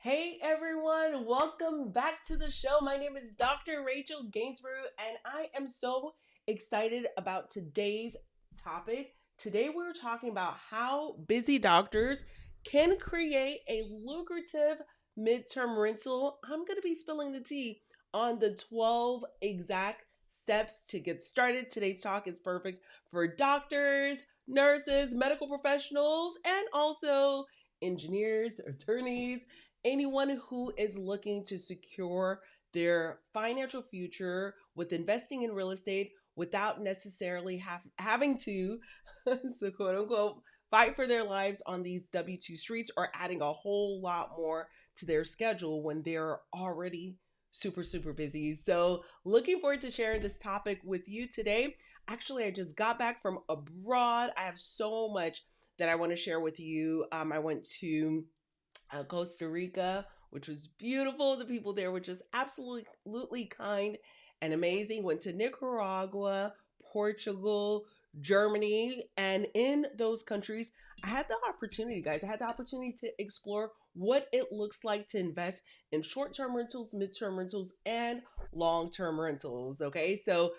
Hey everyone, welcome back to the show. My name is Dr. Rachel Gainsbrugh, and I am so excited about today's topic. Today, we're talking about how busy doctors can create a lucrative midterm rental. I'm going to be spilling the tea on the 12 exact steps to get started. Today's talk is perfect for doctors, nurses, medical professionals, and also engineers, attorneys, anyone who is looking to secure their financial future with investing in real estate without necessarily having to, so quote unquote, fight for their lives on these W 2 streets or adding a whole lot more to their schedule when they're already super busy. So, looking forward to sharing this topic with you today. Actually, I just got back from abroad. I have so much that I want to share with you. I went to Costa Rica, which was beautiful. The people there were just absolutely kind and amazing. Went to Nicaragua, Portugal, Germany, and in those countries, I had the opportunity, guys. I had the opportunity to explore what it looks like to invest in short term rentals, midterm rentals, and long term rentals. Okay, so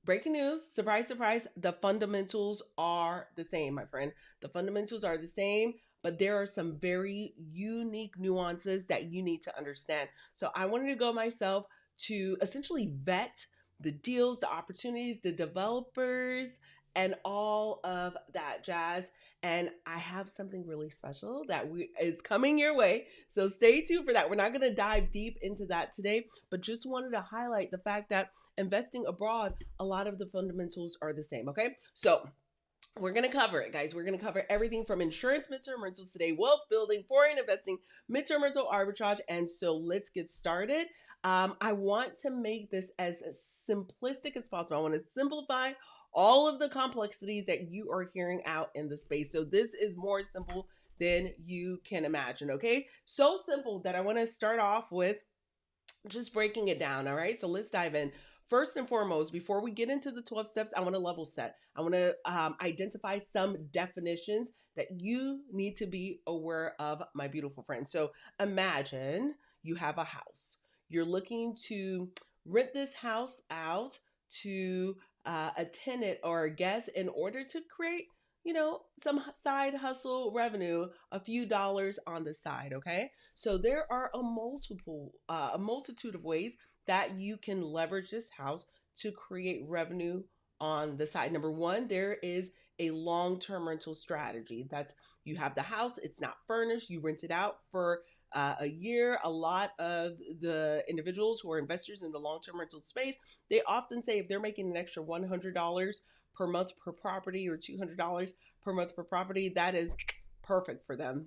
breaking news, surprise, surprise, the fundamentals are the same, my friend. The fundamentals are the same, but there are some very unique nuances that you need to understand. So I wanted to go myself to essentially vet the deals, the opportunities, the developers, and all of that jazz. And I have something really special is coming your way. So stay tuned for that. We're not going to dive deep into that today, but just wanted to highlight the fact that investing abroad, a lot of the fundamentals are the same. Okay. So we're going to cover it, guys. We're going to cover everything from insurance midterm rentals today, wealth building, foreign investing, midterm rental arbitrage. And so let's get started. I want to make this as simplistic as possible. I want to simplify all of the complexities that you are hearing out in the space. So this is more simple than you can imagine. Okay. So simple that I want to start off with just breaking it down. All right. So let's dive in. First and foremost, before we get into the 12 steps, I want to level set. I want to identify some definitions that you need to be aware of, my beautiful friend. So imagine you have a house. You're looking to rent this house out to a tenant or a guest in order to create, some side hustle revenue, a few dollars on the side. Okay. So there are a multitude of ways that you can leverage this house to create revenue on the side. Number one, there is a long-term rental strategy. That's you have the house, it's not furnished, you rent it out for a year. A lot of the individuals who are investors in the long-term rental space, they often say if they're making an extra $100 per month per property or $200 per month per property, that is perfect for them.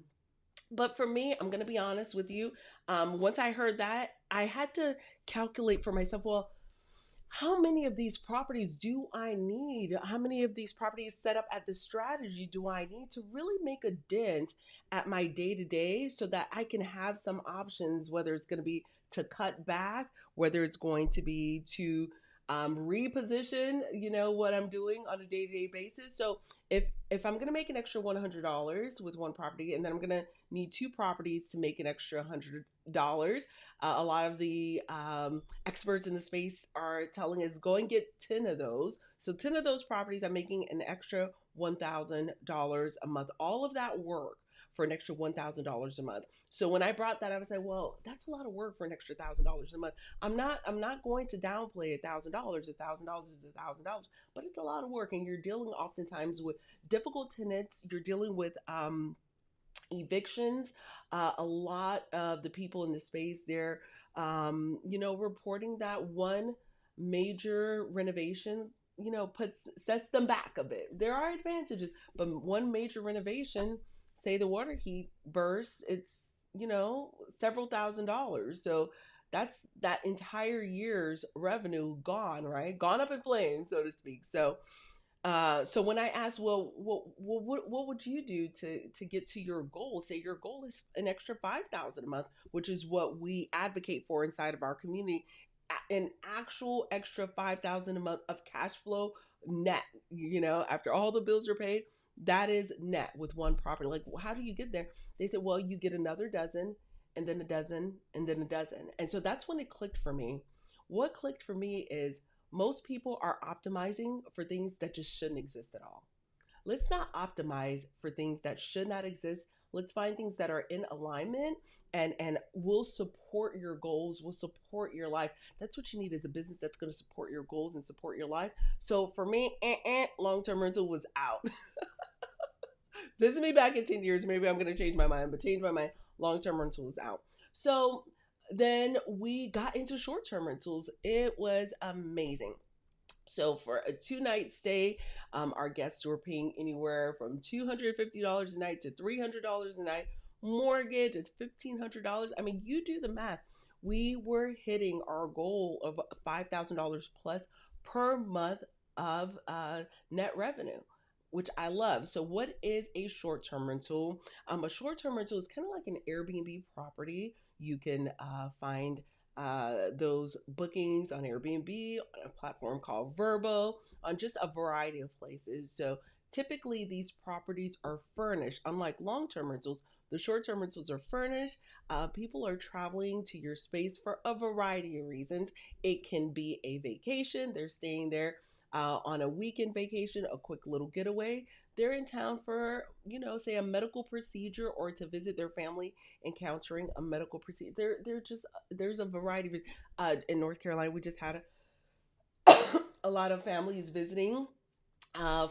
But for me, I'm going to be honest with you. Once I heard that, I had to calculate for myself, well, how many of these properties do I need? How many of these properties set up at this strategy do I need to really make a dent at my day to day so that I can have some options, whether it's going to be to cut back, whether it's going to be to reposition, what I'm doing on a day to day basis. So if I'm going to make an extra $100 with one property, and then I'm going to need two properties to make an extra $100, a lot of the experts in the space are telling us go and get 10 of those. So 10 of those properties, I'm making an extra $1,000 a month. All of that work for an extra $1,000 a month. So when I brought that, I was like, well, that's a lot of work for an extra $1,000 a month. I'm not going to downplay $1,000. $1,000 is $1,000, but it's a lot of work, and you're dealing oftentimes with difficult tenants. You're dealing with evictions. A lot of the people in the space, they're reporting that one major renovation, puts sets them back a bit. There are advantages, but one major renovation, say the water heat bursts, it's several $1,000s. So that's that entire year's revenue gone, right? Gone up in flames, so to speak. So when I asked, well, what would you do to get to your goal? Say your goal is an extra 5,000 a month, which is what we advocate for inside of our community. An actual extra 5,000 a month of cash flow net. After all the bills are paid, that is net with one property. Like, well, how do you get there? They said, well, you get another dozen and then a dozen, and then a dozen. And so that's when it clicked for me. What clicked for me is most people are optimizing for things that just shouldn't exist at all. Let's not optimize for things that should not exist. Let's find things that are in alignment and will support your goals, will support your life. That's what you need is a business that's going to support your goals and support your life. So for me, long-term rental was out. Visit me back in 10 years. Maybe I'm going to change my mind, but change my mind. Long-term rental is out. So then we got into short-term rentals. It was amazing. So for a 2 night stay, our guests were paying anywhere from $250 a night to $300 a night. Mortgage is $1,500. I mean, you do the math. We were hitting our goal of $5,000 plus per month of net revenue, which I love. So, what is a short term rental? A short term rental is kind of like an Airbnb property. You can find those bookings on Airbnb, on a platform called Verbo, on just a variety of places. So typically these properties are furnished. Unlike long-term rentals, the short-term rentals are furnished. People are traveling to your space for a variety of reasons. It can be a vacation. They're staying there on a weekend vacation, a quick little getaway. They're in town for, say a medical procedure or to visit their family encountering a medical procedure. They're just there's a variety of in North Carolina. We just had a lot of families visiting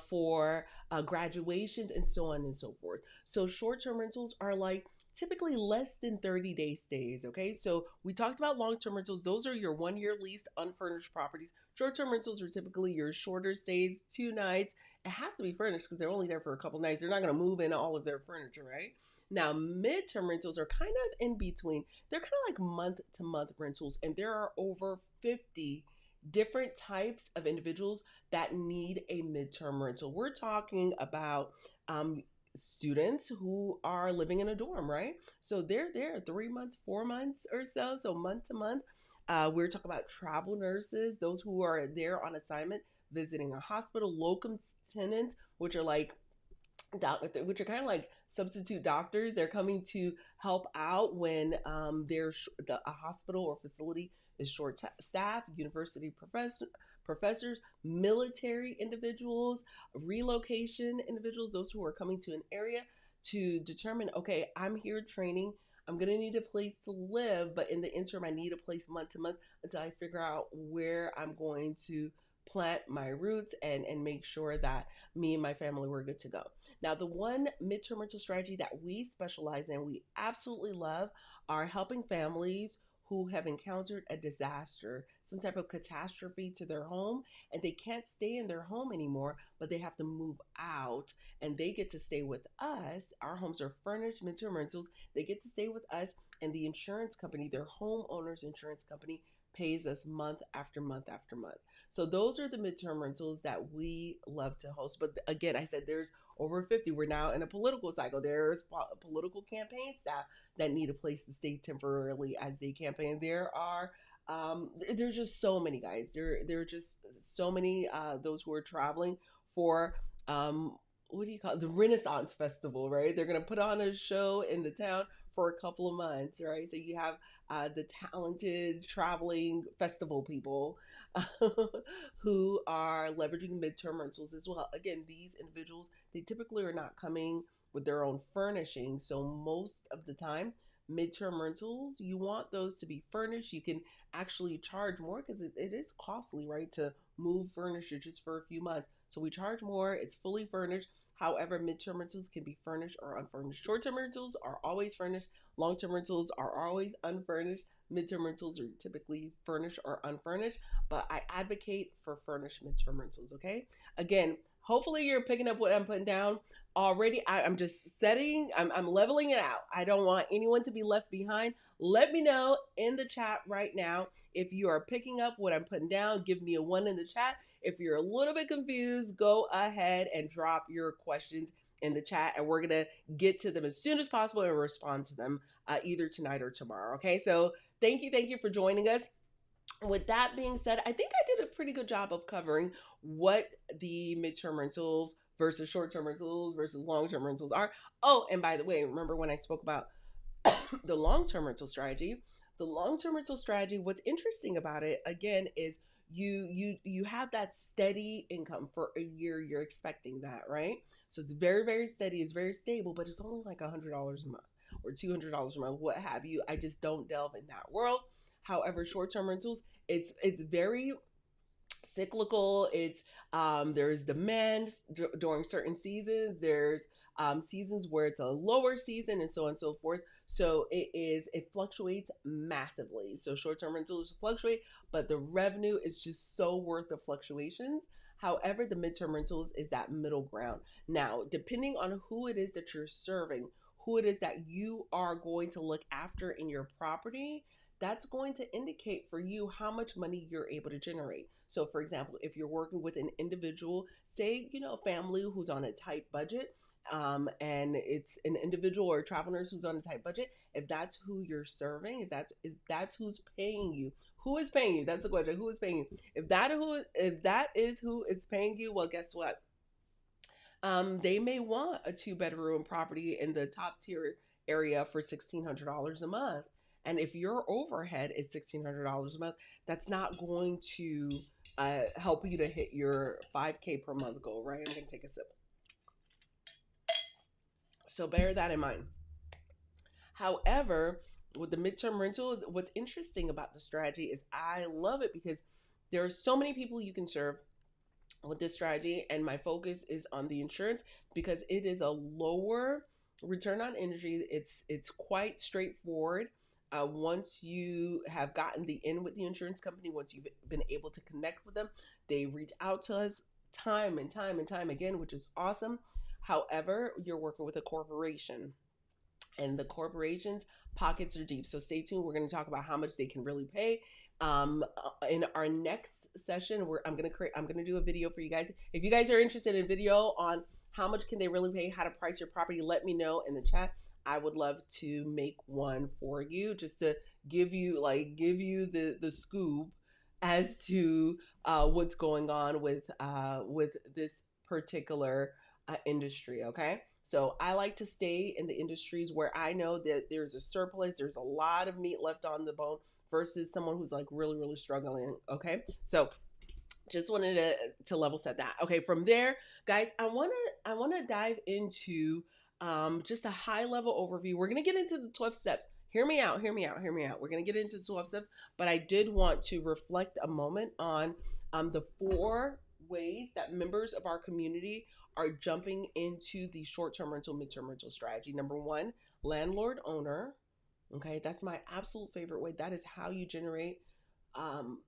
for graduations and so on and so forth. So short-term rentals are like typically less than 30-day stays. Okay, so we talked about long-term rentals. Those are your 1 year leased unfurnished properties. Short-term rentals are typically your shorter stays, 2 nights. It has to be furnished because they're only there for a couple nights. They're not going to move in all of their furniture, right? Now, midterm rentals are kind of in between. They're kind of like month to month rentals, and there are over 50 different types of individuals that need a midterm rental. We're talking about students who are living in a dorm, right? So they're there 3 months, 4 months or so, so month to month. We're talking about travel nurses, those who are there on assignment visiting a hospital, locum tenants, which are like which are kind of like substitute doctors. They're coming to help out when a hospital or facility is short staff. University professors, military individuals, relocation individuals, those who are coming to an area to determine, okay, I'm here training. I'm going to need a place to live, but in the interim, I need a place month to month until I figure out where I'm going to plant my roots and make sure that me and my family were good to go. Now, the one midterm rental strategy that we specialize in, we absolutely love, are helping families who have encountered a disaster, some type of catastrophe to their home, and they can't stay in their home anymore, but they have to move out and they get to stay with us. Our homes are furnished midterm rentals. They get to stay with us, and the insurance company, their homeowner's insurance company, pays us month after month after month. So those are the midterm rentals that we love to host. But again, I said there's over 50. We're now in a political cycle. There's political campaign staff that need a place to stay temporarily as they campaign. There's just so many guys. There are just so many those who are traveling for what do you call it? The Renaissance Festival, right? They're gonna put on a show in the town for a couple of months, right? So you have the talented traveling festival people who are leveraging midterm rentals as well. Again, these individuals, they typically are not coming with their own furnishing. So most of the time, midterm rentals, you want those to be furnished. You can actually charge more because it is costly, right? To move furniture just for a few months. So we charge more, it's fully furnished. However, midterm rentals can be furnished or unfurnished. Short-term rentals are always furnished. Long-term rentals are always unfurnished. Midterm rentals are typically furnished or unfurnished, but I advocate for furnished midterm rentals, okay? Again, hopefully you're picking up what I'm putting down already. I'm just I'm leveling it out. I don't want anyone to be left behind. Let me know in the chat right now if you are picking up what I'm putting down. Give me a 1 in the chat. If you're a little bit confused, go ahead and drop your questions in the chat, and we're going to get to them as soon as possible and respond to them either tonight or tomorrow. Okay, so thank you for joining us. With that being said, I think I did a pretty good job of covering what the midterm rentals versus short-term rentals versus long-term rentals are. Oh, and by the way, remember when I spoke about The long-term rental strategy, what's interesting about it again is you have that steady income for a year. You're expecting that, right? So it's very, very steady, it's very stable, but it's only like $100 a month or $200 a month, what have you. I just don't delve in that world. However, short-term rentals, it's very cyclical. It's there's demand during certain seasons. There's seasons where it's a lower season, and so on and so forth. So it fluctuates massively. So short-term rentals fluctuate, but the revenue is just so worth the fluctuations. However, the midterm rentals is that middle ground. Now, depending on who it is that you're serving, who it is that you are going to look after in your property, that's going to indicate for you how much money you're able to generate. So, for example, if you're working with an individual, say, a family who's on a tight budget, and it's an individual or a travel nurse who's on a tight budget, if that's who you're serving, if that's who's paying you, who is paying you? That's the question. Who is paying you? If that is who is paying you, well, guess what? They may want a two-bedroom property in the top tier area for $1,600 a month. And if your overhead is $1,600 a month, that's not going to help you to hit your 5K per month goal, right? I'm going to take a sip. So bear that in mind. However, with the midterm rental, what's interesting about the strategy is I love it because there are so many people you can serve with this strategy, and my focus is on the insurance because it is a lower return on energy. It's quite straightforward. Once you have gotten the in with the insurance company, once you've been able to connect with them, they reach out to us time and time and time again, which is awesome. However, you're working with a corporation, and the corporations pockets are deep. So stay tuned. We're going to talk about how much they can really pay. In our next session, where I'm going to do a video for you guys. If you guys are interested in video on how much can they really pay, how to price your property, let me know in the chat. I would love to make one for you, just to give you the scoop as to what's going on with this particular industry. Okay, so I like to stay in the industries where I know that there's a surplus, there's a lot of meat left on the bone, versus someone who's like really, really struggling. Okay, so just wanted to level set that. Okay, from there, guys, I wanna dive into just a high level overview. We're gonna get into the 12 steps. Hear me out, hear me out, hear me out. We're gonna get into the 12 steps, but I did want to reflect a moment on the 4 ways that members of our community are jumping into the short-term rental, midterm rental strategy. Number one, landlord owner. Okay, that's my absolute favorite way. That is how you generate um,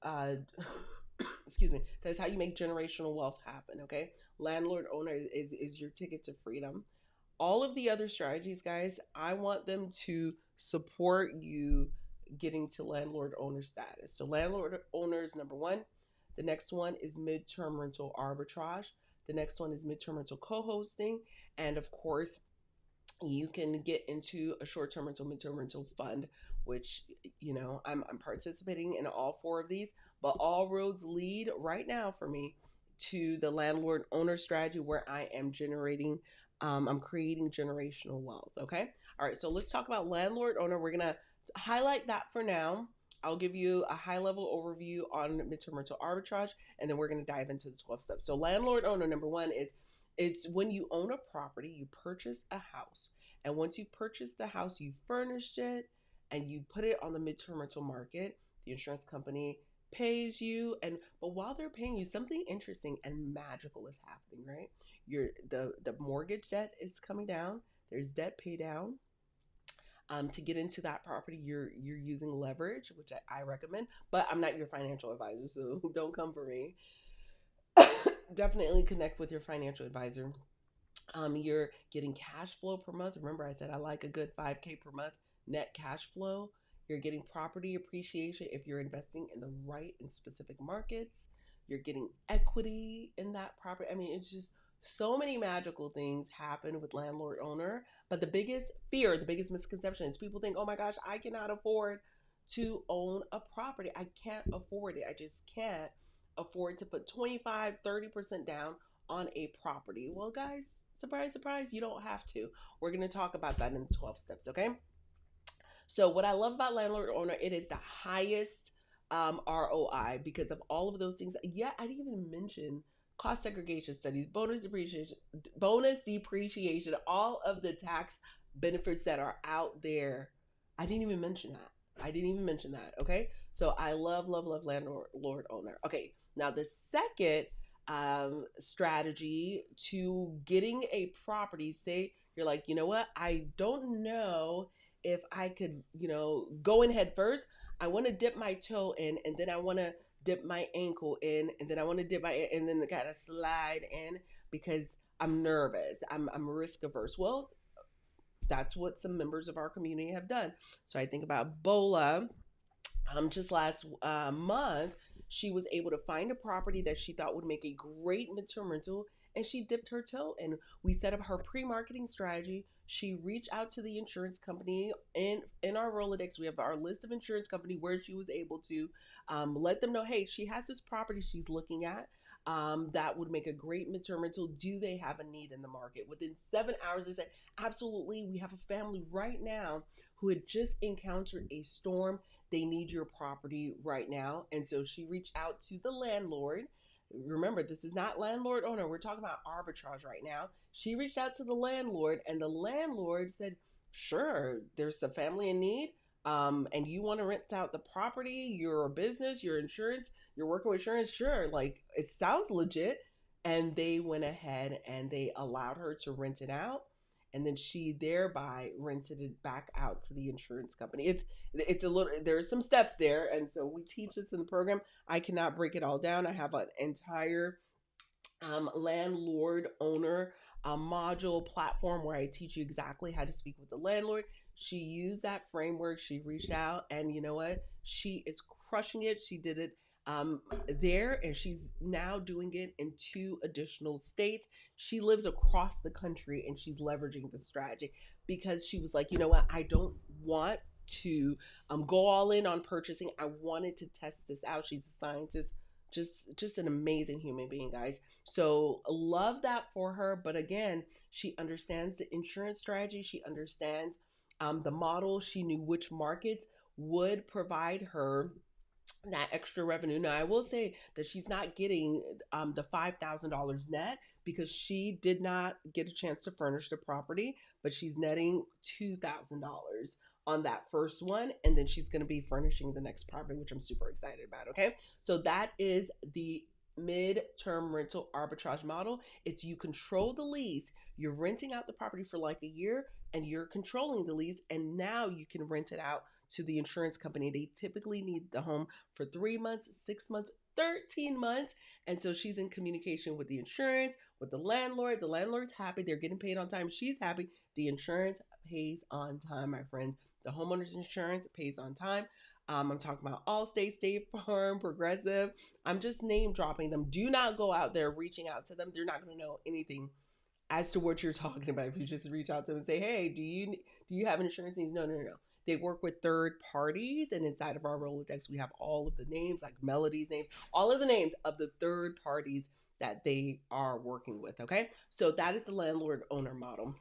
uh, excuse me, that is how you make generational wealth happen. Okay, landlord owner is your ticket to freedom. All of the other strategies, guys, I want them to support you getting to landlord owner status. So landlord owner is number one. The next one is midterm rental arbitrage. The next one is midterm rental co-hosting. And of course, you can get into a short-term rental, midterm rental fund, which I'm participating in all 4 of these, but all roads lead right now for me to the landlord owner strategy, where I am generating I'm creating generational wealth. Okay, all right, so let's talk about landlord owner. We're gonna highlight that for now. I'll give you a high level overview on midterm rental arbitrage, and then we're going to dive into the 12 steps. So landlord owner number one is, it's when you own a property, you purchase a house. And once you purchase the house, you furnished it and you put it on the midterm rental market. The insurance company pays you, and but while they're paying you, something interesting and magical is happening, right? The mortgage debt is coming down. There's debt pay down. To get into that property, you're using leverage, which I recommend, but I'm not your financial advisor, so don't come for me. Definitely connect with your financial advisor. You're getting cash flow per month. Remember, I said I like a good 5K per month net cash flow. You're getting property appreciation if you're investing in the right and specific markets. You're getting equity in that property. I mean, it's just so many magical things happen with landlord owner. But the biggest fear, the biggest misconception is people think, oh my gosh, I cannot afford to own a property. I can't afford it. I just can't afford to put 25, 30% down on a property. Well, guys, Surprise, surprise, you don't have to. We're going to talk about that in 12 steps, okay? So what I love about landlord owner, it is the highest ROI because of all of those things. Yeah, I didn't even mention cost segregation studies, bonus depreciation, all of the tax benefits that are out there. I didn't even mention that. I didn't even mention that. Okay, so I love, love, love landlord owner. Okay, now the second strategy to getting a property. Say you're like, you know what? I don't know if I could, go in head first. I want to dip my toe in, and then I want to dip my ankle in, and then I want to dip my, and then gotta slide in because I'm nervous. I'm risk averse. Well, that's what some members of our community have done. So I think about Bola. Just last month, she was able to find a property that she thought would make a great midterm rental, and she dipped her toe. And we set up her pre-marketing strategy. She reached out to the insurance company. In our Rolodex, we have our list of insurance company where she was able to let them know, hey, she has this property she's looking at. That would make a great midterm rental. Do they have a need in the market? Within 7 hours, they said, absolutely. We have a family right now who had just encountered a storm. They need your property right now. And so she reached out to the landlord. Remember, this is not landlord owner. We're talking about arbitrage right now. She reached out to the landlord, and the landlord said, sure, there's a family in need. And you want to rent out the property, your business, your insurance, you're working with insurance, sure. Like, it sounds legit. And they went ahead and they allowed her to rent it out, and then she thereby rented it back out to the insurance company. It's a little, there's some steps there, and so we teach this in the program. I cannot break it all down. I have an entire landlord owner module platform where I teach you exactly how to speak with the landlord. She used that framework. She reached out, and you know what? She is crushing it. She did it there, and she's now doing it in 2 additional states. She lives across the country, and she's leveraging the strategy because she was like, you know what? I don't want to go all in on purchasing. I wanted to test this out. She's a scientist, just an amazing human being, guys. So love that for her. But again, she understands the insurance strategy. She understands the model. She knew which markets would provide her that extra revenue. Now, I will say that she's not getting the $5,000 net because she did not get a chance to furnish the property, but she's netting $2,000 on that first one, and then she's going to be furnishing the next property, which I'm super excited about. Okay, so that is the mid-term rental arbitrage model. It's you control the lease, you're renting out the property for like a year, and you're controlling the lease, and now you can rent it out to the insurance company. They typically need the home for 3 months, 6 months, 13 months. And so she's in communication with the insurance, with the landlord. The landlord's happy. They're getting paid on time. She's happy. The insurance pays on time, my friend. The homeowner's insurance pays on time. I'm talking about Allstate, State Farm, Progressive. I'm just name dropping them. Do not go out there reaching out to them. They're not going to know anything as to what you're talking about if you just reach out to them and say, hey, do you have insurance needs? No, no, no, no. They work with third parties, and inside of our Rolodex, we have all of the names, like Melody's names, all of the names of the third parties that they are working with. Okay, so that is the landlord owner model.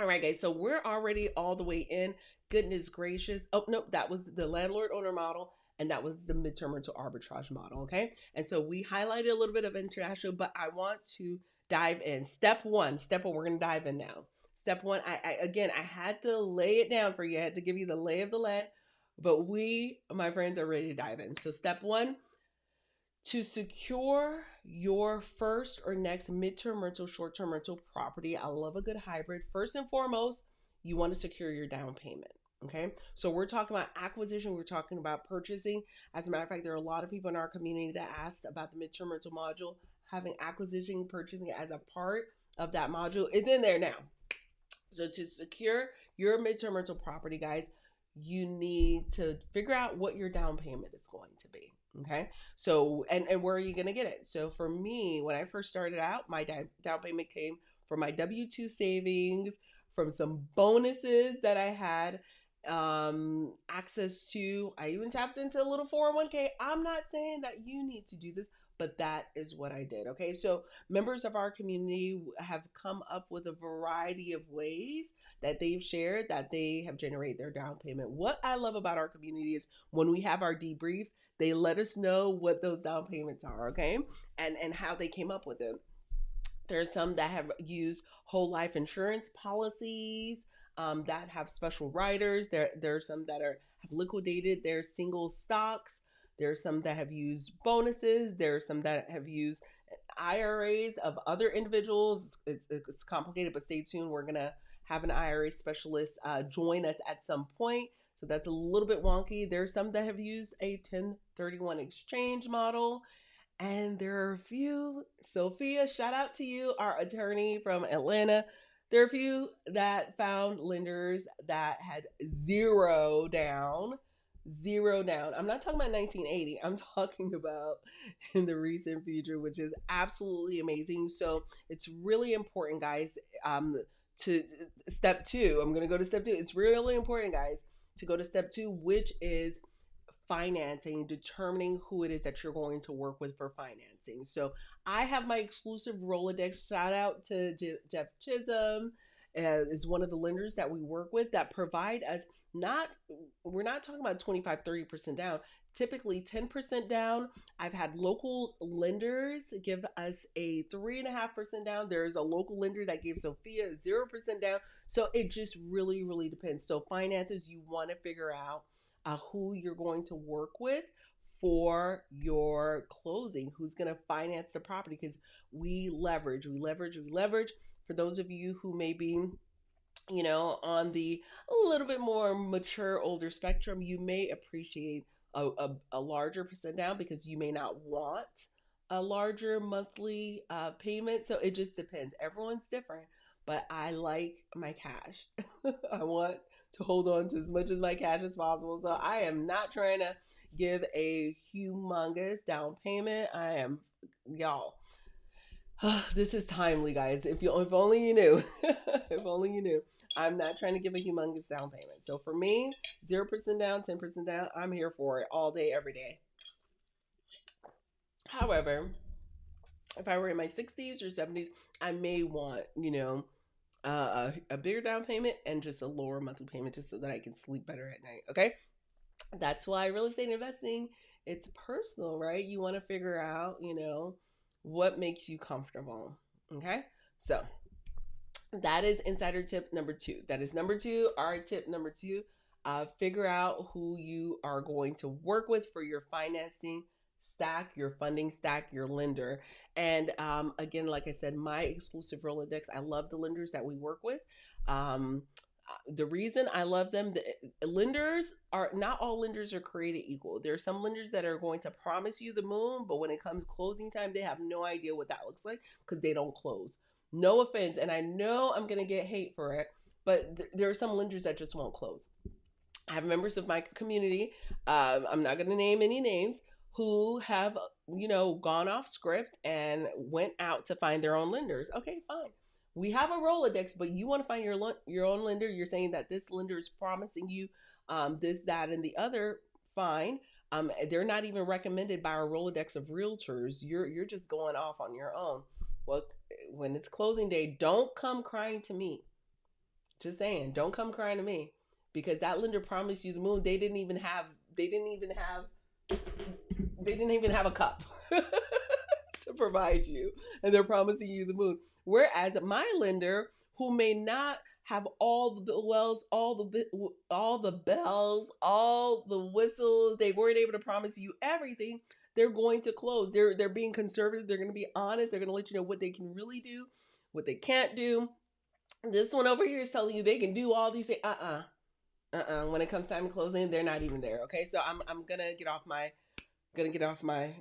All right, guys, so we're already all the way in. Goodness gracious. Oh, no, that was the landlord owner model, and that was the midterm rental arbitrage model. Okay, and so we highlighted a little bit of international, but I want to dive in. Step one, we're going to dive in now. Step one, I had to lay it down for you. I had to give you the lay of the land, but we, my friends, are ready to dive in. So step one, to secure your first or next midterm rental, short-term rental property, I love a good hybrid. First and foremost, you want to secure your down payment. Okay, so we're talking about acquisition, we're talking about purchasing. As a matter of fact, there are a lot of people in our community that asked about the midterm rental module, having acquisition, purchasing as a part of that module. It's in there now. So to secure your midterm rental property, guys, you need to figure out what your down payment is going to be. Okay. So, and where are you going to get it? So for me, when I first started out, my down payment came from my W-2 savings, from some bonuses that I had access to. I even tapped into a little 401k. I'm not saying that you need to do this, but that is what I did. Okay, so members of our community have come up with a variety of ways that they've shared that they have generated their down payment. What I love about our community is when we have our debriefs, they let us know what those down payments are, okay, and how they came up with it. There's some that have used whole life insurance policies, that have special riders. There's some that have liquidated their single stocks. There's some that have used bonuses. There's some that have used IRAs of other individuals. It's complicated, but stay tuned. We're gonna have an IRA specialist join us at some point. So that's a little bit wonky. There's some that have used a 1031 exchange model. And there are a few, Sophia, shout out to you, our attorney from Atlanta. There are a few that found lenders that had zero down. Zero down. I'm not talking about 1980. I'm talking about in the recent future, which is absolutely amazing. So it's really important, guys, to step two. I'm going to go to step two. It's really important, guys, to go to step two, which is financing, determining who it is that you're going to work with for financing. So I have my exclusive Rolodex. Shout out to Jeff Chisholm, is one of the lenders that we work with that provide us not, we're not talking about 25-30% down, typically 10% down. I've had local lenders give us a 3.5% down. There's a local lender that gave Sophia 0% down. So it just really, really depends. So finances, you want to figure out who you're going to work with for your closing, who's going to finance the property, because we leverage. For those of you who may be, on the a little bit more mature, older spectrum, you may appreciate a larger percent down because you may not want a larger monthly payment. So it just depends. Everyone's different, but I like my cash. I want to hold on to as much of my cash as possible. So I am not trying to give a humongous down payment. I am, y'all. This is timely, guys. If only you knew. If only you knew. I'm not trying to give a humongous down payment. So for me, 0% down, 10% down, I'm here for it all day, every day. However, if I were in my 60s or 70s, I may want, a bigger down payment and just a lower monthly payment just so that I can sleep better at night. Okay. That's why real estate investing, it's personal, right? You want to figure out, what makes you comfortable. Okay. So that is insider tip number two. That is number two. Our tip number two, figure out who you are going to work with for your financing stack, your funding stack, your lender. And again, like I said, my exclusive Rolodex, I love the lenders that we work with. The reason I love them, the lenders are not all lenders are created equal. There are some lenders that are going to promise you the moon, but when it comes closing time, they have no idea what that looks like because they don't close. No offense, and I know I'm gonna get hate for it, but there are some lenders that just won't close. I have members of my community. I'm not gonna name any names who have gone off script and went out to find their own lenders. Okay, fine. We have a Rolodex, but you want to find your own lender. You're saying that this lender is promising you this, that, and the other. Fine. They're not even recommended by our Rolodex of realtors. You're just going off on your own. Well, when it's closing day, don't come crying to me. Just saying, don't come crying to me because that lender promised you the moon. They didn't even have a cup to provide you, and they're promising you the moon. Whereas my lender, who may not have all the wells, all the bells, all the whistles, they weren't able to promise you everything. They're going to close. They're being conservative. They're going to be honest. They're going to let you know what they can really do, what they can't do. This one over here is telling you they can do all these things. When it comes time to closing, they're not even there. Okay, so I'm gonna get off my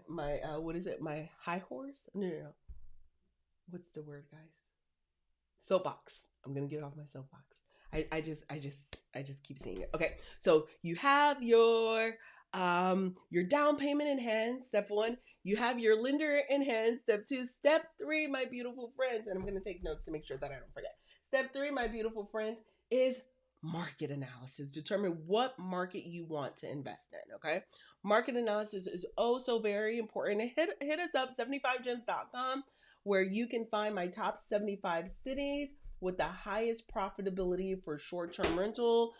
what is it? My high horse? No. What's the word, guys? Soapbox. I'm gonna get off my soapbox. I just keep seeing it. Okay, so you have your down payment in hand. Step one. You have your lender in hand. Step two. Step three, my beautiful friends, and I'm gonna take notes to make sure that I don't forget. Step three, my beautiful friends, is market analysis. Determine what market you want to invest in. Okay. Market analysis is oh so very important. Hit us up, 75gems.com, where you can find my top 75 cities with the highest profitability for short-term rental.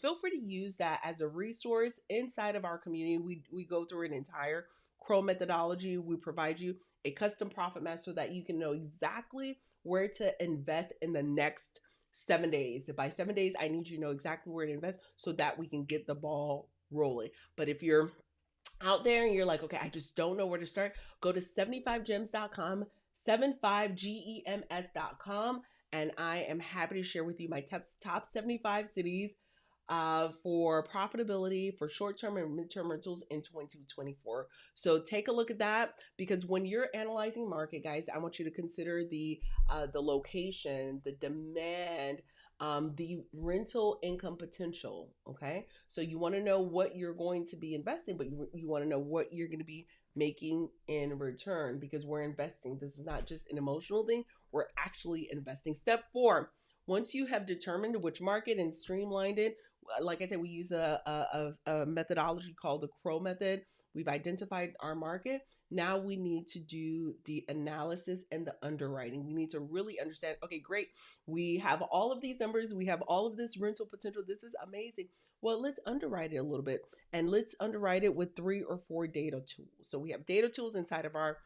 Feel free to use that as a resource inside of our community. We go through an entire CROW methodology. We provide you a custom profit map so that you can know exactly where to invest in the next 7 days. By 7 days, I need you to know exactly where to invest so that we can get the ball rolling. But if you're out there and you're like, okay, I just don't know where to start, go to 75gems.com, 75gems.com, and I am happy to share with you my top 75 cities for profitability for short-term and midterm rentals in 2024. So take a look at that, because when you're analyzing market, guys, I want you to consider the location, the demand, the rental income potential. Okay, so you want to know what you're going to be investing, but you want to know what you're going to be making in return, because we're investing. This is not just an emotional thing, we're actually investing. Step 4, once you have determined which market and streamlined it, like I said, we use a methodology called the CROW method. We've identified our market. Now we need to do the analysis and the underwriting. We need to really understand, okay, great. We have all of these numbers. We have all of this rental potential. This is amazing. Well, let's underwrite it a little bit, and let's underwrite it with 3 or 4 data tools. So we have data tools inside of our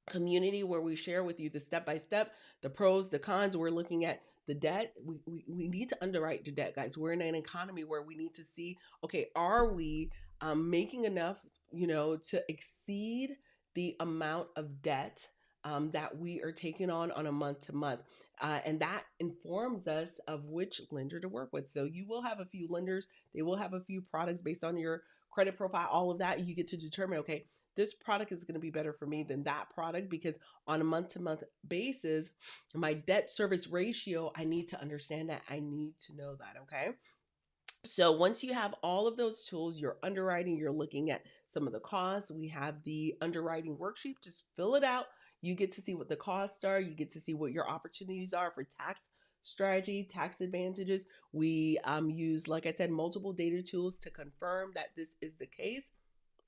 community where we share with you the step by step, the pros, the cons. We're looking at the debt. We need to underwrite the debt, guys. We're in an economy where we need to see, okay, are we making enough, to exceed the amount of debt that we are taking on a month to month. And that informs us of which lender to work with. So you will have a few lenders, they will have a few products based on your credit profile, all of that. You get to determine, okay, this product is going to be better for me than that product, because on a month to month basis, my debt service ratio, I need to understand that. I need to know that. Okay. So once you have all of those tools, you're underwriting, you're looking at some of the costs. We have the underwriting worksheet. Just fill it out. You get to see what the costs are. You get to see what your opportunities are for tax strategy, tax advantages. We use, like I said, multiple data tools to confirm that this is the case.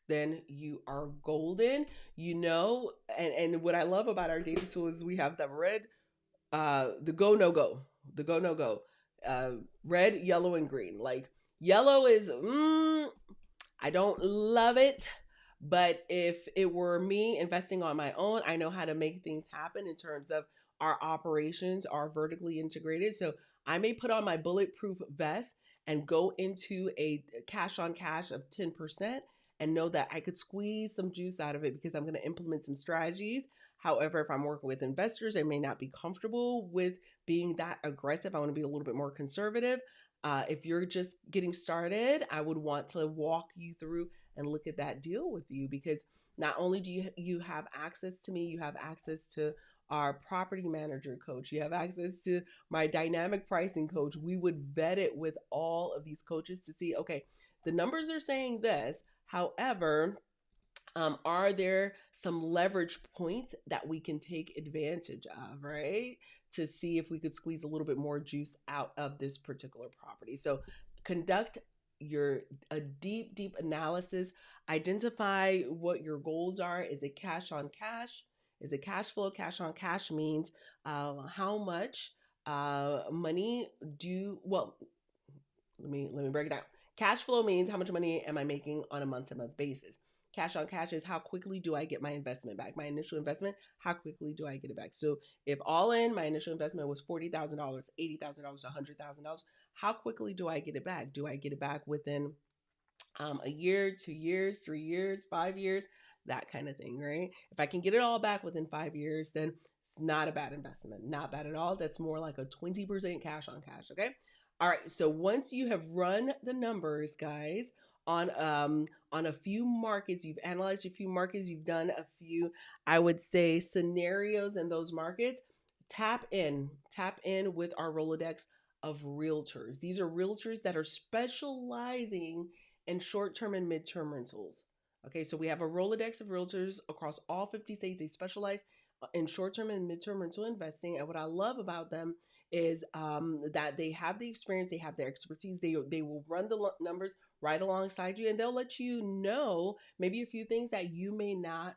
Then you are golden, and what I love about our data tool is we have the red, the go, no go, the go, no go, red, yellow, and green. Like yellow is, I don't love it. But if it were me investing on my own, I know how to make things happen in terms of our operations are vertically integrated. So I may put on my bulletproof vest and go into a cash on cash of 10% and know that I could squeeze some juice out of it because I'm going to implement some strategies. However, if I'm working with investors, I may not be comfortable with being that aggressive. I want to be a little bit more conservative. If you're just getting started, I would want to walk you through and look at that deal with you, because not only do you have access to me, you have access to our property manager coach, you have access to my dynamic pricing coach. We would vet it with all of these coaches to see, okay, the numbers are saying this. However, are there some leverage points that we can take advantage of, right? To see if we could squeeze a little bit more juice out of this particular property. So conduct a deep analysis, identify what your goals are. Is it cash on cash? Is it cash flow? Cash on cash means how much money let me break it down. Cash flow means how much money am I making on a month to month basis. Cash on cash is how quickly do I get my investment back? My initial investment, how quickly do I get it back? So if all in, my initial investment was $40,000, $80,000, $100,000, how quickly do I get it back? Do I get it back within a year, 2 years, 3 years, 5 years, that kind of thing, right? If I can get it all back within 5 years, then it's not a bad investment. Not bad at all. That's more like a 20% cash on cash, okay? All right, so once you have run the numbers, guys, on a few markets, you've analyzed a few markets, you've done a few, I would say, scenarios in those markets, tap in with our Rolodex of realtors. These are realtors that are specializing in short-term and midterm rentals. Okay, so we have a Rolodex of realtors across all 50 states. They specialize in short-term and midterm rental investing. And what I love about them is that they have the experience, they have the expertise, they will run the numbers right alongside you, and they'll let you know maybe a few things that you may not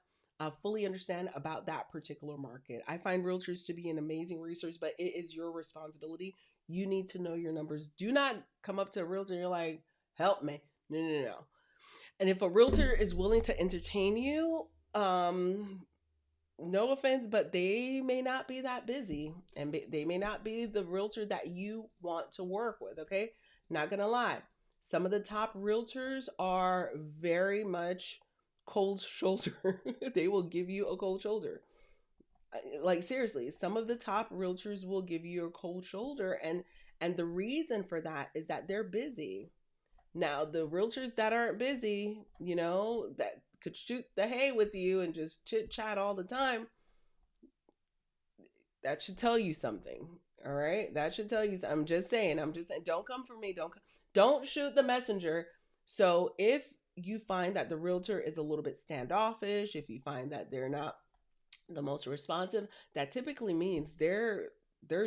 fully understand about that particular market. I find realtors to be an amazing resource, but it is your responsibility. You need to know your numbers. Do not come up to a realtor and you're like, help me. No, no, no, no. And if a realtor is willing to entertain you, no offense, but they may not be that busy, and they may not be the realtor that you want to work with. Okay. Not going to lie. Some of the top realtors are very much cold shoulder. They will give you a cold shoulder. Like seriously, some of the top realtors will give you a cold shoulder, and the reason for that is that they're busy. Now, the realtors that aren't busy, that could shoot the hay with you and just chit chat all the time, that should tell you something. All right? That should tell you something. I'm just saying, don't come for me. Don't shoot the messenger. So, if you find that the realtor is a little bit standoffish, if you find that they're not the most responsive, that typically means they're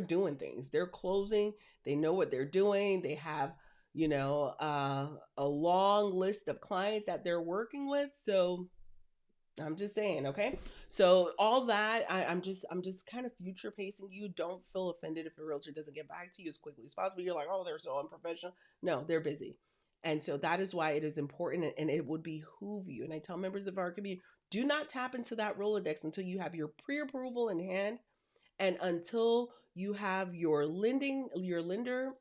doing things. They're closing. They know what they're doing. They have a long list of clients that they're working with. So I'm just saying, okay. So all that, I'm just kind of future pacing you. Don't feel offended if a realtor doesn't get back to you as quickly as possible. You're like, oh, they're so unprofessional. No, they're busy. And so that is why it is important, and it would behoove you. And I tell members of our community, do not tap into that Rolodex until you have your pre-approval in hand, and until you have your lender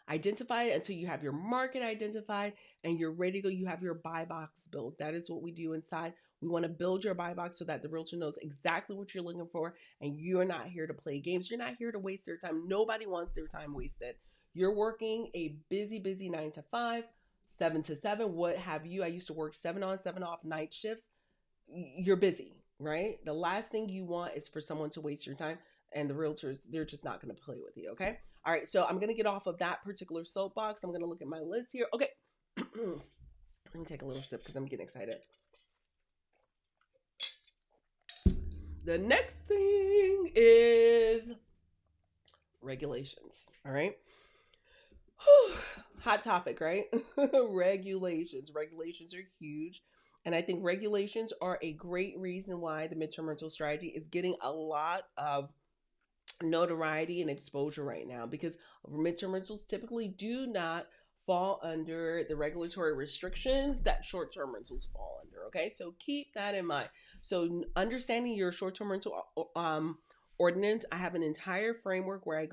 identified, until you have your market identified and you're ready to go. You have your buy box built. That is what we do inside. We want to build your buy box so that the realtor knows exactly what you're looking for, and you're not here to play games. You're not here to waste their time. Nobody wants their time wasted. You're working a busy 9 to 5, 7 to 7, what have you. I used to work 7 on, 7 off night shifts. You're busy, right? The last thing you want is for someone to waste your time, and the realtors, they're just not going to play with you. Okay. All right. So I'm going to get off of that particular soapbox. I'm going to look at my list here. Okay. Let me take a little sip because I'm getting excited. The next thing is regulations. All right. Hot topic, right? Regulations. Regulations are huge. And I think regulations are a great reason why the midterm rental strategy is getting a lot of notoriety and exposure right now, because midterm rentals typically do not fall under the regulatory restrictions that short-term rentals fall under. Okay, so keep that in mind. So understanding your short-term rental ordinance, I have an entire framework where I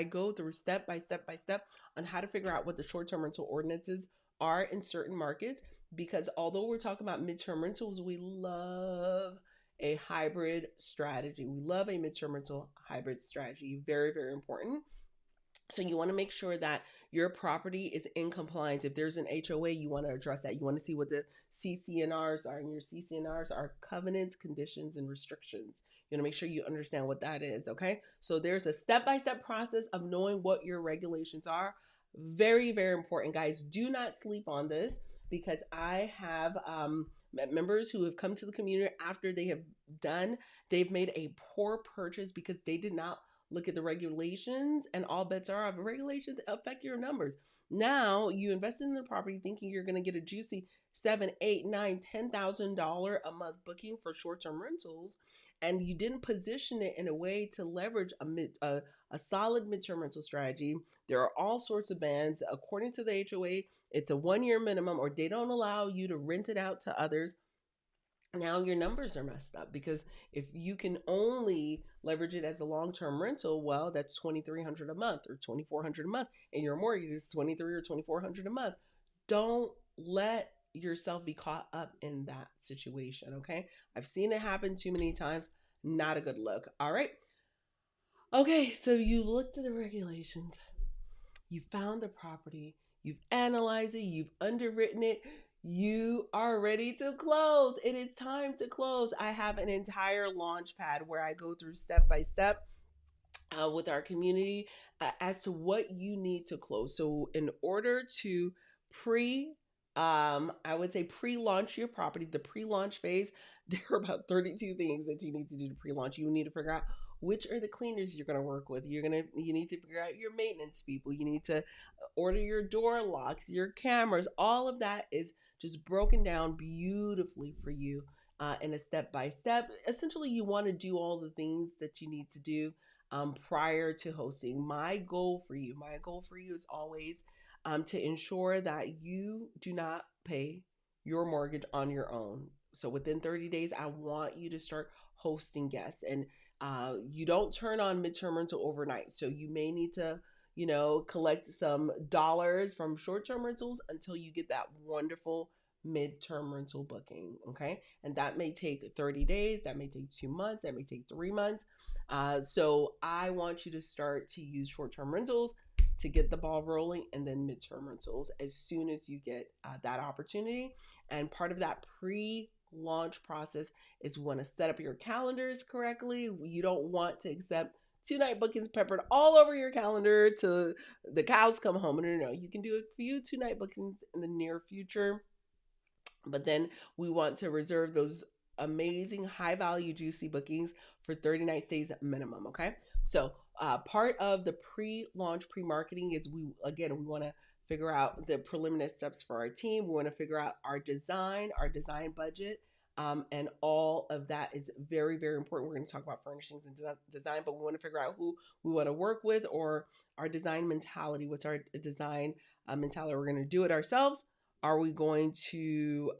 go through step by step on how to figure out what the short-term rental ordinances are in certain markets, because although we're talking about midterm rentals, we love a hybrid strategy. We love a midterm rental hybrid strategy. Very, very important. So you want to make sure that your property is in compliance. If there's an HOA, you want to address that. You want to see what the CCNRs are, and your CCNRs are covenants, conditions, and restrictions. You want to make sure you understand what that is, okay? So there's a step-by-step process of knowing what your regulations are. Very, very important, guys. Do not sleep on this, because I have members who have come to the community after they've made a poor purchase because they did not look at the regulations, and all bets are off. Regulations affect your numbers. Now you invested in the property thinking you're going to get a juicy $7, $8, $9, $10,000 a month booking for short-term rentals, and you didn't position it in a way to leverage a solid midterm rental strategy. There are all sorts of bans. According to the HOA, it's a 1-year minimum, or they don't allow you to rent it out to others. Now your numbers are messed up, because if you can only leverage it as a long-term rental, well, that's $2,300 a month or $2,400 a month, and your mortgage is $2,300 or $2,400 a month. Don't let yourself be caught up in that situation. Okay, I've seen it happen too many times. Not a good look. All right. Okay, so you looked at the regulations, you found the property, you've analyzed it, you've underwritten it, you are ready to close. It is time to close. I have an entire launch pad where I go through step by step with our community as to what you need to close. So, in order to pre I would say pre-launch your property. The pre-launch phase, there are about 32 things that you need to do to pre-launch. You need to figure out which are the cleaners you're going to work with. You need to figure out your maintenance people. You need to order your door locks, your cameras. All of that is just broken down beautifully for you in a step by step. Essentially, you want to do all the things that you need to do prior to hosting. My goal for you is always to ensure that you do not pay your mortgage on your own. So within 30 days, I want you to start hosting guests, and you don't turn on midterm rental overnight. So you may need to, collect some dollars from short-term rentals until you get that wonderful midterm rental booking. Okay. And that may take 30 days, that may take 2 months, that may take 3 months. So I want you to start to use short-term rentals to get the ball rolling, and then midterm rentals as soon as you get that opportunity. And part of that pre-launch process is we want to set up your calendars correctly. You don't want to accept 2 night bookings peppered all over your calendar till the cows come home. No. You can do a few 2 night bookings in the near future, but then we want to reserve those amazing high value juicy bookings for 30 night stays minimum. Okay. So part of the pre-launch pre-marketing is we want to figure out the preliminary steps for our team. We want to figure out our design budget, and all of that is very, very important. We're going to talk about furnishings and design, but we want to figure out who we want to work with, or our design mentality. What's our design mentality? We're going to do it ourselves. Are we going to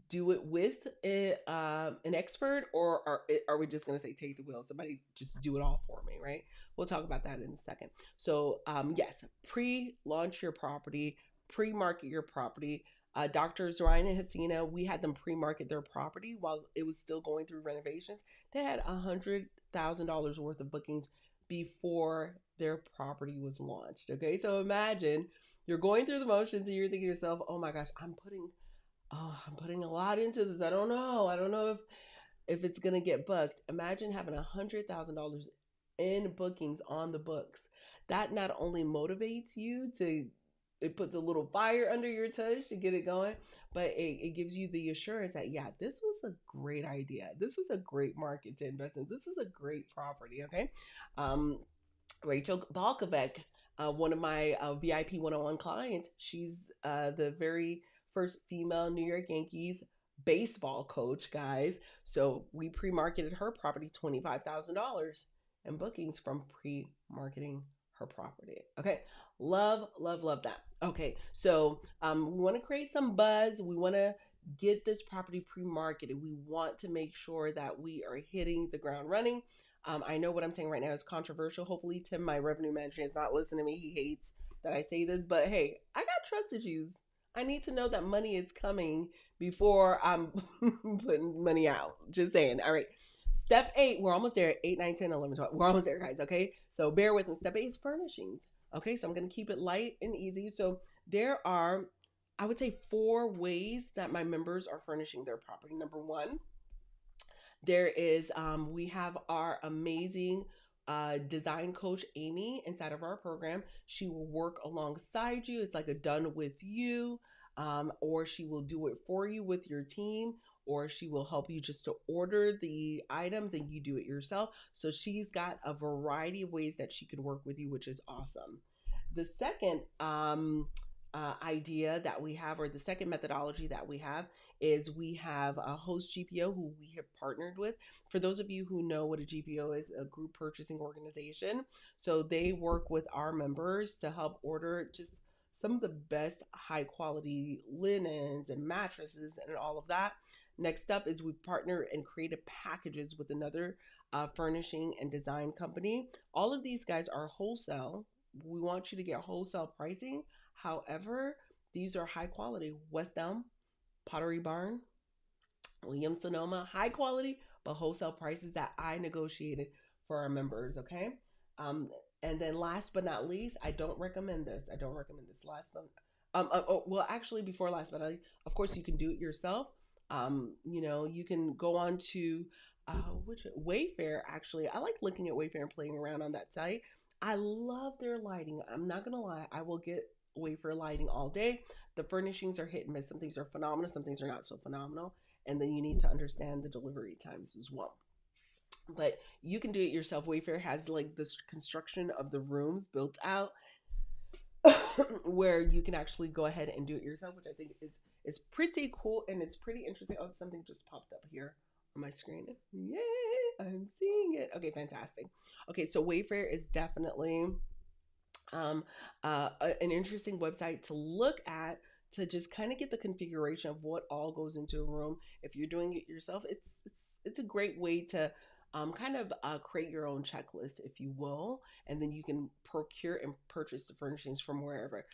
do it with an expert, or are we just going to say take the wheel? Somebody just do it all for me, right? We'll talk about that in a second. So yes, pre-launch your property, pre-market your property. Doctors Ryan and Hasina, we had them pre-market their property while it was still going through renovations. They had $100,000 worth of bookings before their property was launched. Okay, so imagine you're going through the motions and you're thinking to yourself, oh my gosh, I'm putting a lot into this. I don't know if it's gonna get booked. Imagine having $100,000 in bookings on the books. That not only motivates you to, it puts a little fire under your tush to get it going, but it gives you the assurance that, yeah, this was a great idea. This is a great market to invest in. This is a great property. Okay. Um, Rachel Balkovec, one of my VIP 101 clients, she's the very first female New York Yankees baseball coach, guys. So we pre marketed her property $25,000 in bookings from pre marketing her property. Okay. Love, love, love that. Okay. So we want to create some buzz. We want to get this property pre marketed. We want to make sure that we are hitting the ground running. I know what I'm saying right now is controversial. Hopefully, Tim, my revenue manager, is not listening to me. He hates that I say this, but hey, I got trust issues. I need to know that money is coming before I'm putting money out. Just saying. All right. Step 8, we're almost there. 8, 9, 10, 11, 12. We're almost there, guys. Okay. So bear with me. Step 8 is furnishings. Okay. So I'm going to keep it light and easy. So there are, I would say, 4 ways that my members are furnishing their property. Number 1, there is we have our amazing design coach Amy inside of our program. She will work alongside you. It's like a done with you, or she will do it for you with your team, or she will help you just to order the items and you do it yourself. So she's got a variety of ways that she could work with you, which is awesome. The second idea that we have, or the second methodology that we have, is we have a host GPO who we have partnered with. For those of you who know what a GPO is, a group purchasing organization. So they work with our members to help order just some of the best high quality linens and mattresses and all of that. Next up is we partner and create packages with another furnishing and design company. All of these guys are wholesale. We want you to get wholesale pricing. However, these are high quality. West Elm, Pottery Barn, Williams Sonoma, high quality, but wholesale prices that I negotiated for our members. Okay. Um, and then last but not least, I don't recommend this. I don't recommend this. Well, actually, before last but not least, of course, you can do it yourself. You can go on to which Wayfair. Actually, I like looking at Wayfair and playing around on that site. I love their lighting. I'm not gonna lie. I will get Wayfair lighting all day. The furnishings are hit and miss. Some things are phenomenal, some things are not so phenomenal. And then you need to understand the delivery times as well. But you can do it yourself. Wayfair has like this construction of the rooms built out where you can actually go ahead and do it yourself, which I think is pretty cool and it's pretty interesting. Oh, something just popped up here on my screen. Yay! I'm seeing it. Okay, fantastic. Okay, so Wayfair is definitely um, an interesting website to look at to just kind of get the configuration of what all goes into a room. If you're doing it yourself, it's a great way to kind of create your own checklist, if you will, and then you can procure and purchase the furnishings from wherever.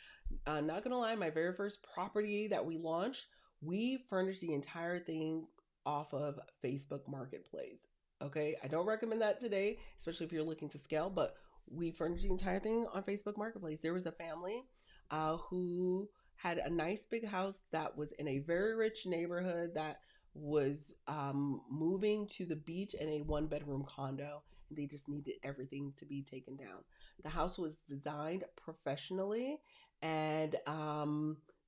Not gonna lie, my very first property that we launched, we furnished the entire thing off of Facebook Marketplace. Okay, I don't recommend that today, especially if you're looking to scale, but we furnished the entire thing on Facebook Marketplace. There was a family who had a nice big house that was in a very rich neighborhood that was moving to the beach in a one bedroom condo. They just needed everything to be taken down. The house was designed professionally and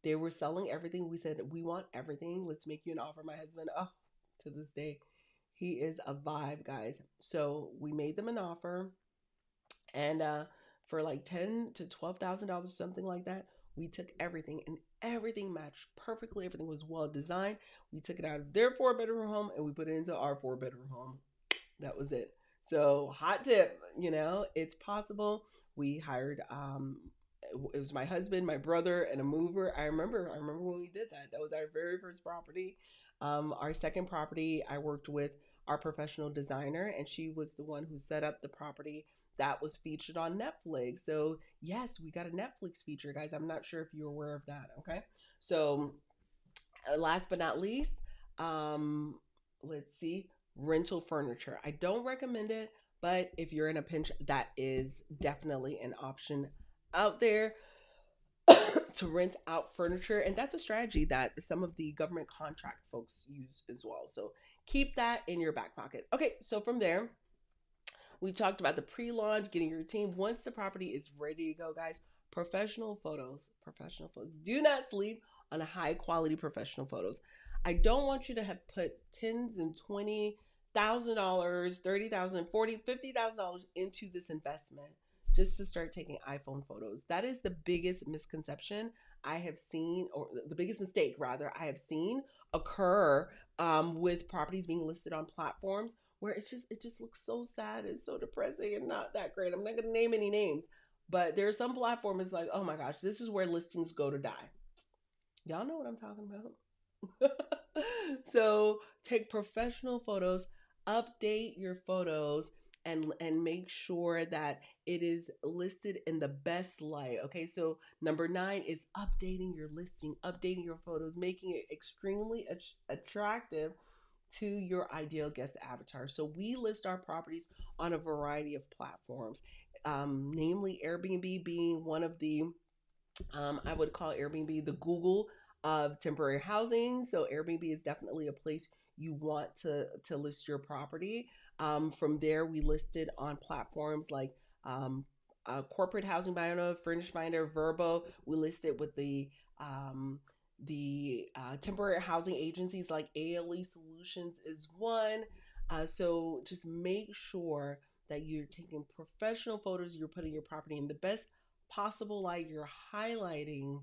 they were selling everything. We said, we want everything. Let's make you an offer. My husband, oh, to this day, he is a vibe, guys. So we made them an offer and for like $10,000 to $12,000, something like that. We took everything and everything matched perfectly. Everything was well designed. We took it out of their 4 bedroom home and we put it into our 4 bedroom home. That was it. So hot tip, it's possible. We hired it was my husband, my brother, and a mover. I remember when we did that. That was our very first property. Our second property, I worked with our professional designer, and she was the one who set up the property that was featured on Netflix. So yes, we got a Netflix feature, guys. I'm not sure if you're aware of that. Okay, so last but not least, um, let's see, rental furniture. I don't recommend it, but if you're in a pinch, that is definitely an option out there to rent out furniture. And that's a strategy that some of the government contract folks use as well. So keep that in your back pocket. Okay, so from there, we talked about the pre-launch, getting your team. Once the property is ready to go, guys, professional photos. Professional photos. Do not sleep on high quality professional photos. I don't want you to have put tens and $20,000, $30,000, $40,000, $50,000 into this investment just to start taking iPhone photos. That is the biggest misconception I have seen, or the biggest mistake rather I have seen occur with properties being listed on platforms where it just looks so sad and so depressing and not that great. I'm not gonna name any names, but there are some platforms like, oh my gosh, this is where listings go to die. Y'all know what I'm talking about. So take professional photos, update your photos, and make sure that it is listed in the best light. Okay, so number 9 is updating your listing, updating your photos, making it extremely attractive to your ideal guest avatar. So we list our properties on a variety of platforms, namely Airbnb being one of the, I would call Airbnb the Google of temporary housing. So Airbnb is definitely a place you want to list your property. From there, we listed on platforms like corporate housing finder, furnish finder, Verbo. We listed with the temporary housing agencies like ALE Solutions is one. So just make sure that you're taking professional photos, you're putting your property in the best possible light, you're highlighting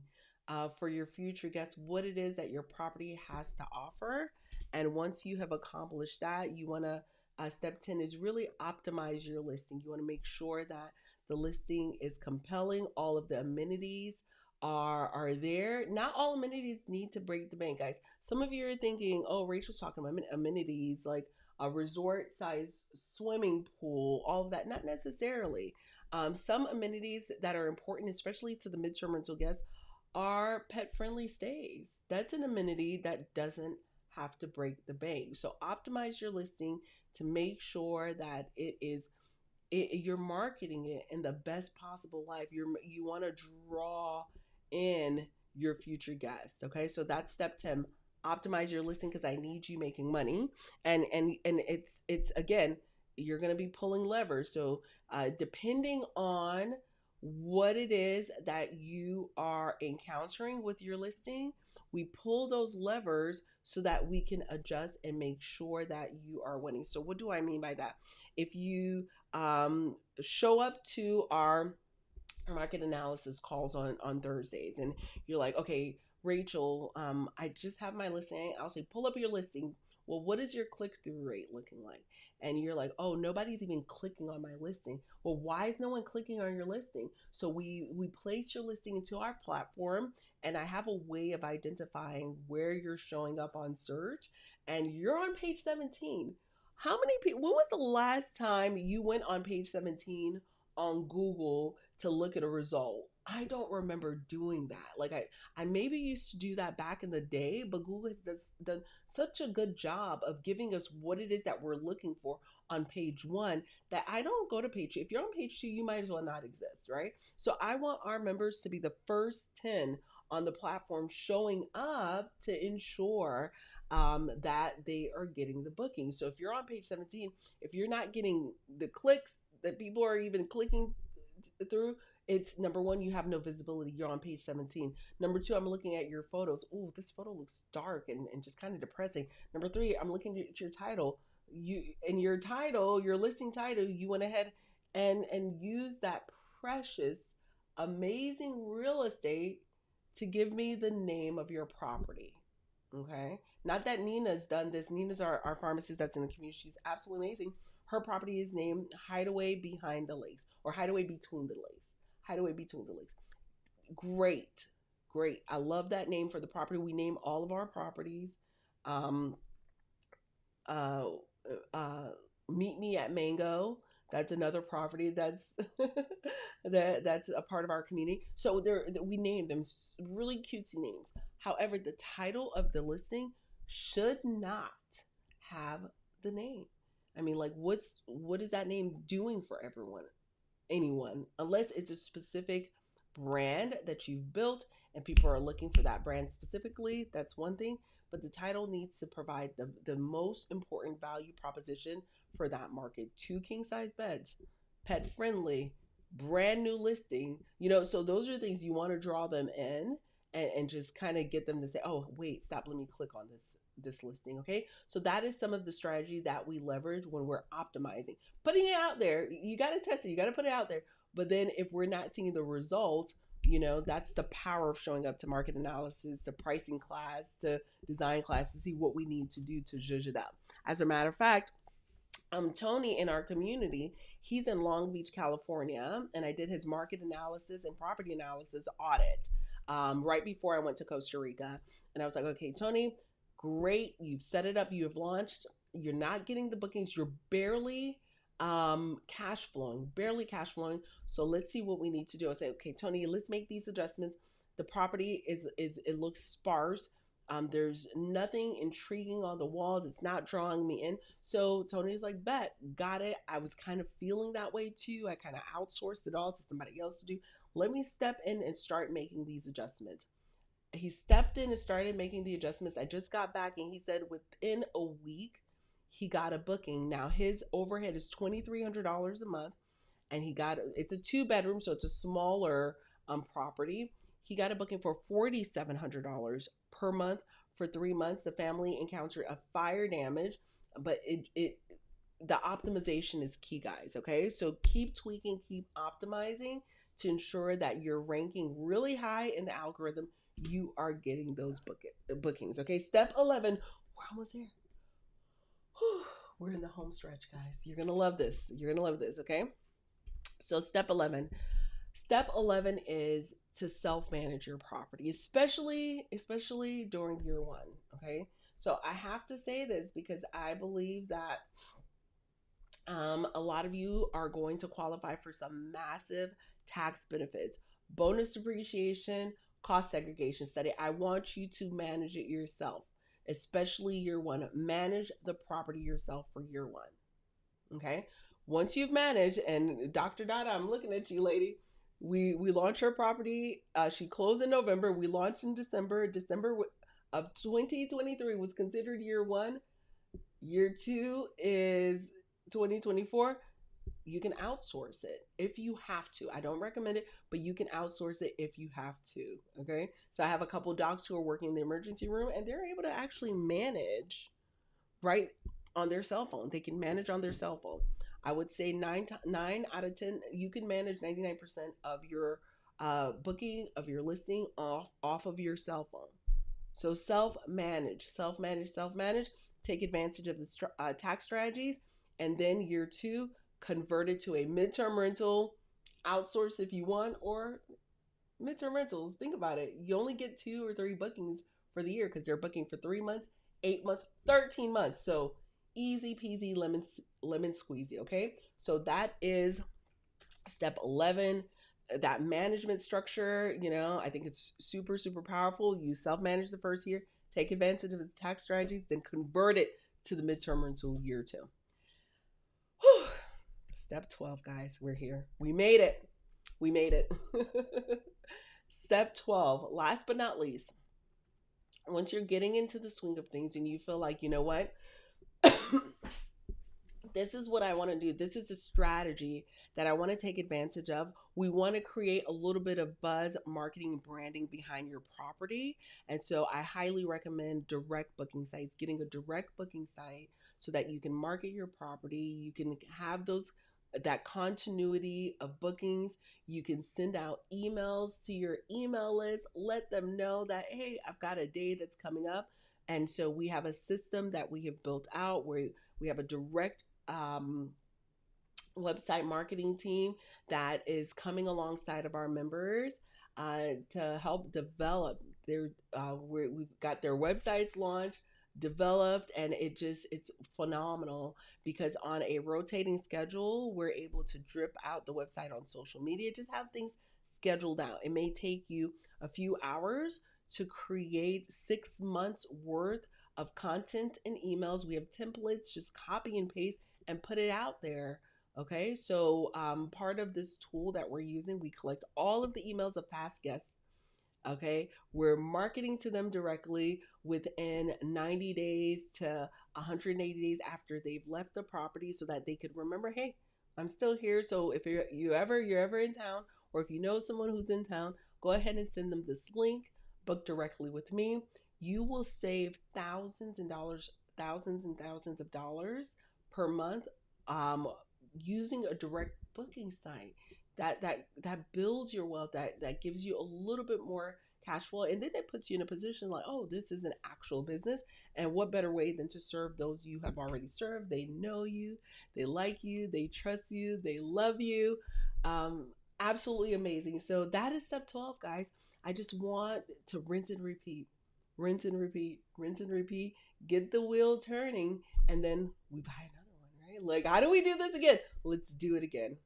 for your future guests what it is that your property has to offer. And once you have accomplished that, you want to, step 10 is really optimize your listing. You want to make sure that the listing is compelling, all of the amenities are there. Not all amenities need to break the bank, guys. Some of you are thinking, oh, Rachel's talking about amenities like a resort size swimming pool, all of that. Not necessarily. Some amenities that are important, especially to the midterm rental guests, are pet friendly stays. That's an amenity that doesn't have to break the bank. So optimize your listing to make sure that you're marketing it in the best possible life. You want to draw in your future guests. Okay, so that's step 10. Optimize your listing because I need you making money, and it's again, you're going to be pulling levers. So depending on what it is that you are encountering with your listing. We pull those levers so that we can adjust and make sure that you are winning. So, what do I mean by that? If you show up to our market analysis calls on Thursdays, and you're like, okay, Rachel, I just have my listing. I'll say, pull up your listing. Well, what is your click through rate looking like? And you're like, oh, nobody's even clicking on my listing. Well, why is no one clicking on your listing? So we place your listing into our platform, and I have a way of identifying where you're showing up on search, and you're on page 17. How many people? When was the last time you went on page 17 on Google to look at a result? I don't remember doing that. Like I maybe used to do that back in the day, but Google has done such a good job of giving us what it is that we're looking for on page one that I don't go to page two. If you're on page two, you might as well not exist, right? So I want our members to be the first 10 on the platform showing up to ensure that they are getting the booking. So if you're on page 17, if you're not getting the clicks that people are even clicking through, it's number one, you have no visibility. You're on page 17. Number two, I'm looking at your photos. Oh, this photo looks dark and just kind of depressing. Number three, I'm looking at your title. Your title, your listing title, you went ahead and used that precious, amazing real estate to give me the name of your property. Okay. Not that Nina's done this. Nina's our pharmacist that's in the community. She's absolutely amazing. Her property is named Hideaway Behind the Lakes, or Hideaway Between the Lakes. Hideaway Between the Lakes. Great. Great. I love that name for the property. We name all of our properties. Um, uh, uh, Meet Me at Mango. That's another property that's that's a part of our community. So we name them really cutesy names. However, the title of the listing should not have the name. I mean, like, what is that name doing for everyone? Anyone, unless it's a specific brand that you've built and people are looking for that brand specifically. That's one thing, but the title needs to provide the most important value proposition for that market. Two king size beds, pet friendly, brand new listing, so those are things you want to draw them in, and just kind of get them to say, oh wait, stop, let me click on this listing. Okay, so that is some of the strategy that we leverage when we're optimizing, putting it out there. You got to test it, you got to put it out there. But then if we're not seeing the results, that's the power of showing up to market analysis, to pricing class, to design class, to see what we need to do to zhuzh it up. As a matter of fact, Tony in our community, he's in Long Beach, California, and I did his market analysis and property analysis audit right before I went to Costa Rica. And I was like, okay, Tony, great, you've set it up, you have launched, you're not getting the bookings, you're barely barely cash flowing. So let's see what we need to do. I say, okay, Tony, let's make these adjustments. The property is it looks sparse. There's nothing intriguing on the walls. It's not drawing me in. So Tony's like, bet, got it. I was kind of feeling that way too. I kind of outsourced it all to somebody else to do. Let me step in and start making these adjustments. He stepped in and started making the adjustments. I just got back and he said within a week, he got a booking. Now his overhead is $2,300 a month, and it's a 2-bedroom, so it's a smaller property. He got a booking for $4,700 per month for 3 months. The family encountered a fire damage, but the optimization is key, guys. Okay, so keep tweaking, keep optimizing to ensure that you're ranking really high in the algorithm. You are getting those bookings. Okay, step 11. We're almost there. Whew, we're in the home stretch, guys. You're gonna love this. You're gonna love this. Okay. So step 11. Step 11 is to self-manage your property, especially during year one. Okay. So I have to say this because I believe that a lot of you are going to qualify for some massive tax benefits, bonus depreciation, cost segregation study. I want you to manage it yourself, especially year one. Manage the property yourself for year one. Okay. Once you've managed, and Dr. Dada, I'm looking at you, lady. We launched her property. She closed in November. We launched in December. December of 2023 was considered year one. Year two is 2024. You can outsource it if you have to. I don't recommend it, but you can outsource it if you have to. Okay. So I have a couple of docs who are working in the emergency room and they're able to actually manage right on their cell phone. They can manage on their cell phone. I would say 9 out of 10, you can manage 99% of your booking of your listing off of your cell phone. So self manage. Take advantage of the tax strategies, and then year two, convert it to a midterm rental, outsource if you want, or midterm rentals. Think about it. You only get 2 or 3 bookings for the year because they're booking for 3 months, 8 months, 13 months. So easy peasy lemon squeezy. Okay, so that is step 11. That management structure, I think it's super, super powerful. You self manage the first year, take advantage of the tax strategies, then convert it to the midterm rental year two. Whew. Step 12, guys. We're here. We made it. We made it. Step 12, last but not least, once you're getting into the swing of things and you feel like, you know what? This is what I want to do. This is a strategy that I want to take advantage of. We want to create a little bit of buzz, marketing, and branding behind your property. And so I highly recommend direct booking sites, getting a direct booking site so that you can market your property. You can have that continuity of bookings. You can send out emails to your email list, let them know that, hey, I've got a day that's coming up. And so we have a system that we have built out where we have a direct website marketing team that is coming alongside of our members to help develop their we've got their websites launched, developed, and it's phenomenal because on a rotating schedule we're able to drip out the website on social media, just have things scheduled out. It may take you a few hours to create 6 months worth of content and emails. We have templates, just copy and paste and put it out there. Okay, so part of this tool that we're using, we collect all of the emails of past guests. Okay, we're marketing to them directly within 90 days to 180 days after they've left the property so that they could remember, hey, I'm still here. So if you're ever in town, or if you know someone who's in town, go ahead and send them this link, book directly with me. You will save thousands and thousands of dollars per month using a direct booking site that builds your wealth, that gives you a little bit more cash flow, and then it puts you in a position like, oh, this is an actual business. And what better way than to serve those you have already served? They know you, they like you, they trust you, they love you. Absolutely amazing. So that is step 12, guys. I just want to rinse and repeat, rinse and repeat, rinse and repeat, get the wheel turning, and then we buy another one, right? Like, how do we do this again? Let's do it again.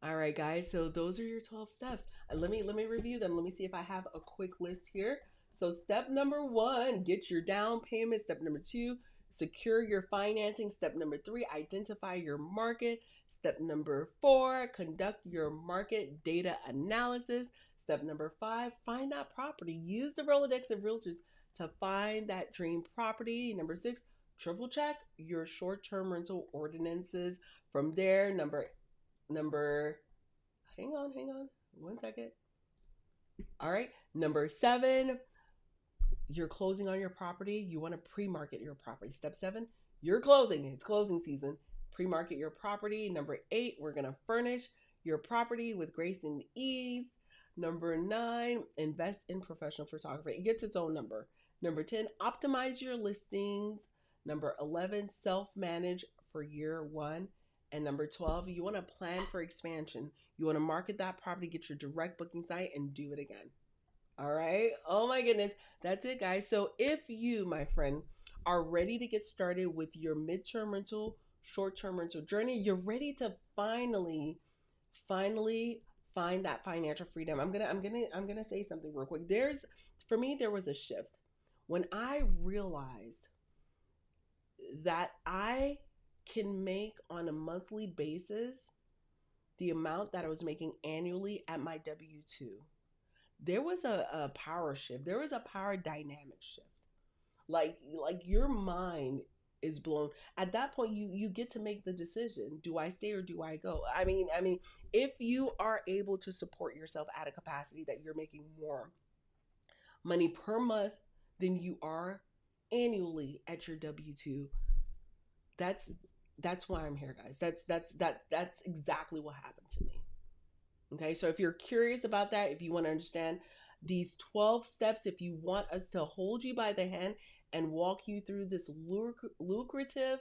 All right, guys. So those are your 12 steps. Let me review them. Let me see if I have a quick list here. So step number 1, get your down payment. Step number 2, secure your financing. Step number 3, identify your market. Step number 4, conduct your market data analysis. Step number 5, find that property. Use the Rolodex of realtors to find that dream property. Number 6, triple check your short-term rental ordinances. From there, number hang on 1 second. All right, number 7, you're closing on your property. You want to pre-market your property. Step 7, you're closing. It's closing season. Pre-market your property. Number 8, we're going to furnish your property with grace and ease. Number 9, invest in professional photography. It gets its own number. Number 10, optimize your listings. Number 11, self-manage for year 1. And number 12, you want to plan for expansion. You want to market that property, get your direct booking site, and do it again. All right. Oh my goodness. That's it, guys. So if you, my friend, are ready to get started with your midterm rental, short-term rental journey, you're ready to finally find that financial freedom. I'm gonna say something real quick. For me, there was a shift when I realized that I can make on a monthly basis the amount that I was making annually at my W-2. There was a power shift. There was a power dynamic shift. Like your mind is blown, at that point you get to make the decision. Do I stay or do I go? I mean, if you are able to support yourself at a capacity that you're making more money per month than you are annually at your W2, that's that's why I'm here, guys. That's exactly what happened to me. Okay, so if you're curious about that, if you want to understand these 12 steps, if you want us to hold you by the hand and walk you through this lucrative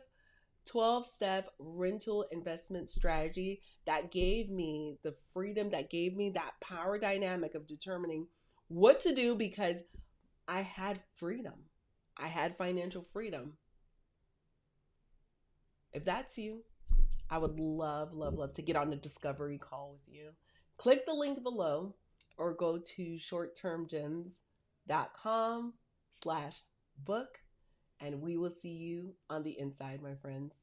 12-step rental investment strategy that gave me the freedom, that gave me that power dynamic of determining what to do, because I had freedom. I had financial freedom. If that's you, I would love, love, love to get on a discovery call with you. Click the link below or go to shorttermgems.com/book, and we will see you on the inside, my friends.